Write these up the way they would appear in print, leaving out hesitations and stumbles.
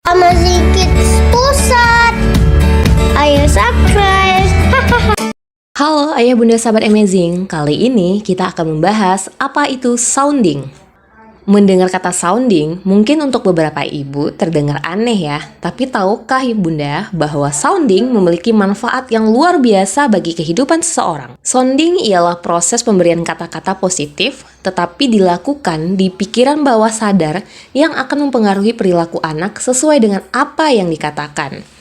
Amazing Kids Pusat. Ayo subscribe. Halo ayah bunda sahabat amazing, kali ini kita akan membahas apa itu sounding. Mendengar kata sounding mungkin untuk beberapa ibu terdengar aneh ya, tapi tahukah ibu bunda bahwa sounding memiliki manfaat yang luar biasa bagi kehidupan seseorang? Sounding ialah proses pemberian kata-kata positif tetapi dilakukan di pikiran bawah sadar yang akan mempengaruhi perilaku anak sesuai dengan apa yang dikatakan.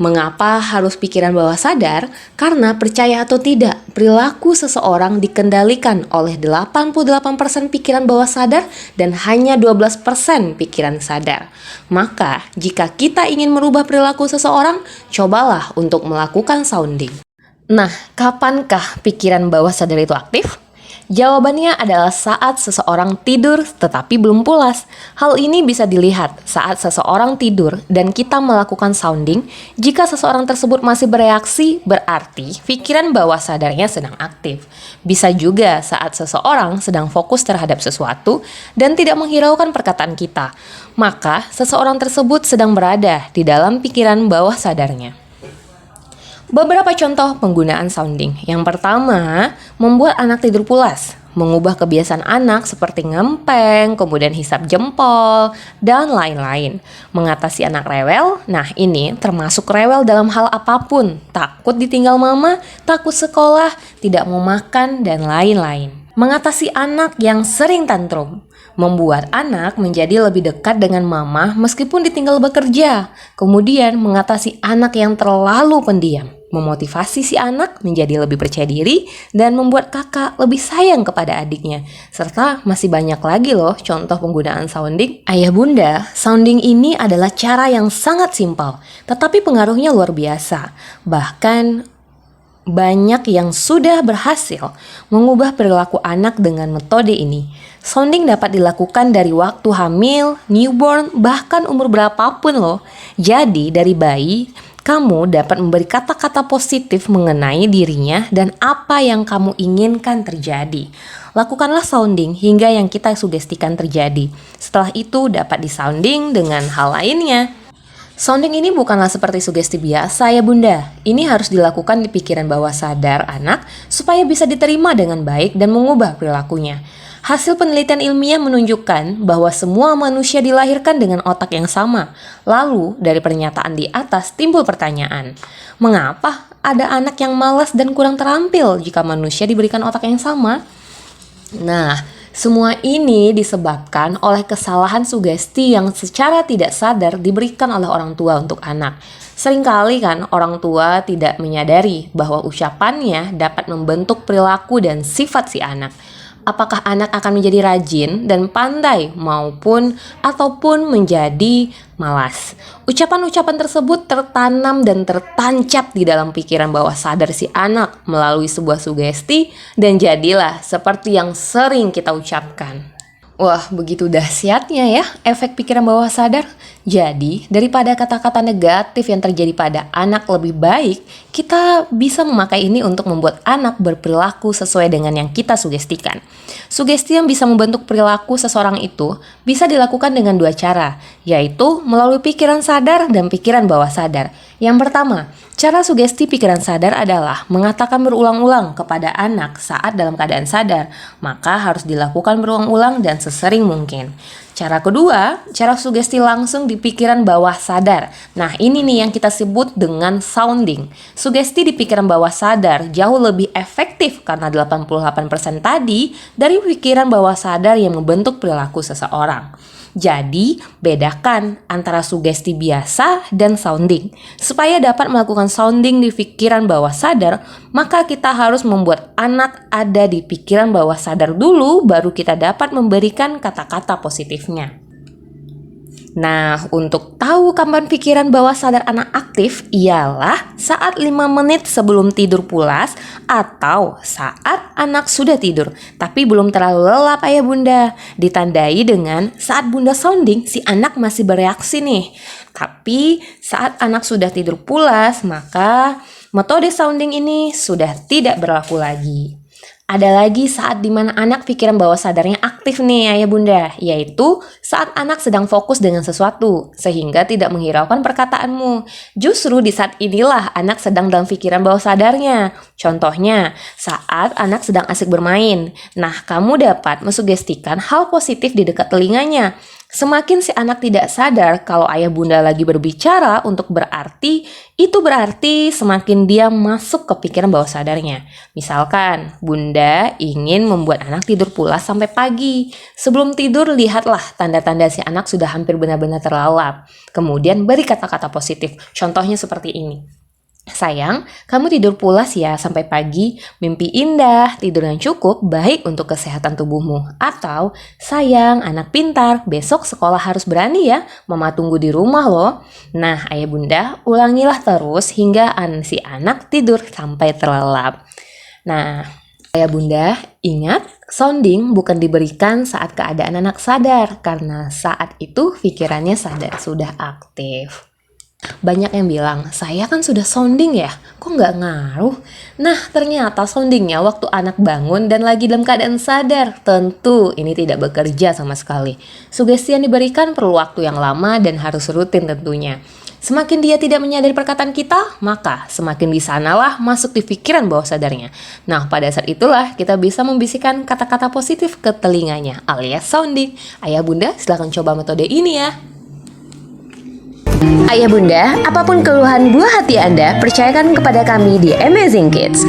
Mengapa harus pikiran bawah sadar? Karena percaya atau tidak, perilaku seseorang dikendalikan oleh 88% pikiran bawah sadar dan hanya 12% pikiran sadar. Maka, jika kita ingin merubah perilaku seseorang, cobalah untuk melakukan sounding. Nah, kapankah pikiran bawah sadar itu aktif? Jawabannya adalah saat seseorang tidur tetapi belum pulas. Hal ini bisa dilihat saat seseorang tidur dan kita melakukan sounding. Jika seseorang tersebut masih bereaksi, berarti pikiran bawah sadarnya sedang aktif. Bisa juga saat seseorang sedang fokus terhadap sesuatu dan tidak menghiraukan perkataan kita. Maka seseorang tersebut sedang berada di dalam pikiran bawah sadarnya. Beberapa contoh penggunaan sounding. Yang pertama, membuat anak tidur pulas. Mengubah kebiasaan anak seperti ngempeng, kemudian hisap jempol, dan lain-lain. Mengatasi anak rewel, nah ini termasuk rewel dalam hal apapun. Takut ditinggal mama, takut sekolah, tidak mau makan, dan lain-lain. Mengatasi anak yang sering tantrum. Membuat anak menjadi lebih dekat dengan mama meskipun ditinggal bekerja. Kemudian mengatasi anak yang terlalu pendiam. Memotivasi si anak menjadi lebih percaya diri dan membuat kakak lebih sayang kepada adiknya. Serta masih banyak lagi loh contoh penggunaan sounding. Ayah bunda, sounding ini adalah cara yang sangat simpel, tetapi pengaruhnya luar biasa. Bahkan banyak yang sudah berhasil mengubah perilaku anak dengan metode ini. Sounding dapat dilakukan dari waktu hamil, newborn, bahkan umur berapapun loh. Jadi dari bayi, kamu dapat memberi kata-kata positif mengenai dirinya dan apa yang kamu inginkan terjadi. Lakukanlah sounding hingga yang kita sugestikan terjadi. Setelah itu dapat disounding dengan hal lainnya. Sounding ini bukanlah seperti sugesti biasa ya bunda. Ini harus dilakukan di pikiran bawah sadar anak supaya bisa diterima dengan baik dan mengubah perilakunya. Hasil penelitian ilmiah menunjukkan bahwa semua manusia dilahirkan dengan otak yang sama. Lalu, dari pernyataan di atas timbul pertanyaan, mengapa ada anak yang malas dan kurang terampil jika manusia diberikan otak yang sama? Nah, semua ini disebabkan oleh kesalahan sugesti yang secara tidak sadar diberikan oleh orang tua untuk anak. Seringkali kan orang tua tidak menyadari bahwa ucapannya dapat membentuk perilaku dan sifat si anak. Apakah anak akan menjadi rajin dan pandai ataupun menjadi malas. Ucapan-ucapan tersebut tertanam dan tertancap di dalam pikiran bawah sadar si anak melalui sebuah sugesti dan jadilah seperti yang sering kita ucapkan. Wah, begitu dahsyatnya ya efek pikiran bawah sadar. Jadi, daripada kata-kata negatif yang terjadi pada anak lebih baik, kita bisa memakai ini untuk membuat anak berperilaku sesuai dengan yang kita sugestikan. Sugesti yang bisa membentuk perilaku seseorang itu bisa dilakukan dengan dua cara, yaitu melalui pikiran sadar dan pikiran bawah sadar. Yang pertama, cara sugesti pikiran sadar adalah mengatakan berulang-ulang kepada anak saat dalam keadaan sadar, maka harus dilakukan berulang-ulang dan sesering mungkin. Cara kedua, cara sugesti langsung di pikiran bawah sadar. Nah, ini nih yang kita sebut dengan sounding. Sugesti di pikiran bawah sadar jauh lebih efektif karena 88% tadi dari pikiran bawah sadar yang membentuk perilaku seseorang. Jadi, bedakan antara sugesti biasa dan sounding. Supaya dapat melakukan sounding di pikiran bawah sadar, maka kita harus membuat anak ada di pikiran bawah sadar dulu, baru kita dapat memberikan kata-kata positifnya. Nah, untuk tahu kapan pikiran bawah sadar anak aktif ialah saat 5 menit sebelum tidur pulas atau saat anak sudah tidur tapi belum terlalu lelap ayah bunda. Ditandai dengan saat bunda sounding si anak masih bereaksi nih. Tapi saat anak sudah tidur pulas maka metode sounding ini sudah tidak berlaku lagi. Ada lagi saat dimana anak pikiran bawah sadarnya aktif nih ayah bunda, yaitu saat anak sedang fokus dengan sesuatu, sehingga tidak menghiraukan perkataanmu. Justru di saat inilah anak sedang dalam pikiran bawah sadarnya. Contohnya, saat anak sedang asik bermain. Nah, kamu dapat mensugestikan hal positif di dekat telinganya. Semakin si anak tidak sadar kalau ayah bunda lagi berbicara itu berarti semakin dia masuk ke pikiran bawah sadarnya. Misalkan, bunda ingin membuat anak tidur pulas sampai pagi. Sebelum tidur, lihatlah tanda-tanda si anak sudah hampir benar-benar terlalap. Kemudian beri kata-kata positif. Contohnya seperti ini. Sayang, kamu tidur pulas ya sampai pagi, mimpi indah, tidur yang cukup baik untuk kesehatan tubuhmu. Atau, sayang, anak pintar, besok sekolah harus berani ya, mama tunggu di rumah loh. Nah, ayah bunda, ulangilah terus hingga si anak tidur sampai terlelap. Nah, ayah bunda, ingat, sounding bukan diberikan saat keadaan anak sadar, karena saat itu pikirannya sudah aktif. Banyak yang bilang, saya kan sudah sounding ya, kok nggak ngaruh? Nah, ternyata soundingnya waktu anak bangun dan lagi dalam keadaan sadar. Tentu ini tidak bekerja sama sekali. Sugesti yang diberikan perlu waktu yang lama dan harus rutin tentunya. Semakin dia tidak menyadari perkataan kita, maka semakin di sanalah masuk di pikiran bawah sadarnya. Nah, pada saat itulah kita bisa membisikkan kata-kata positif ke telinganya, alias sounding. Ayah bunda, silahkan coba metode ini ya. Ayah bunda, apapun keluhan buah hati Anda, percayakan kepada kami di Amazing Kids.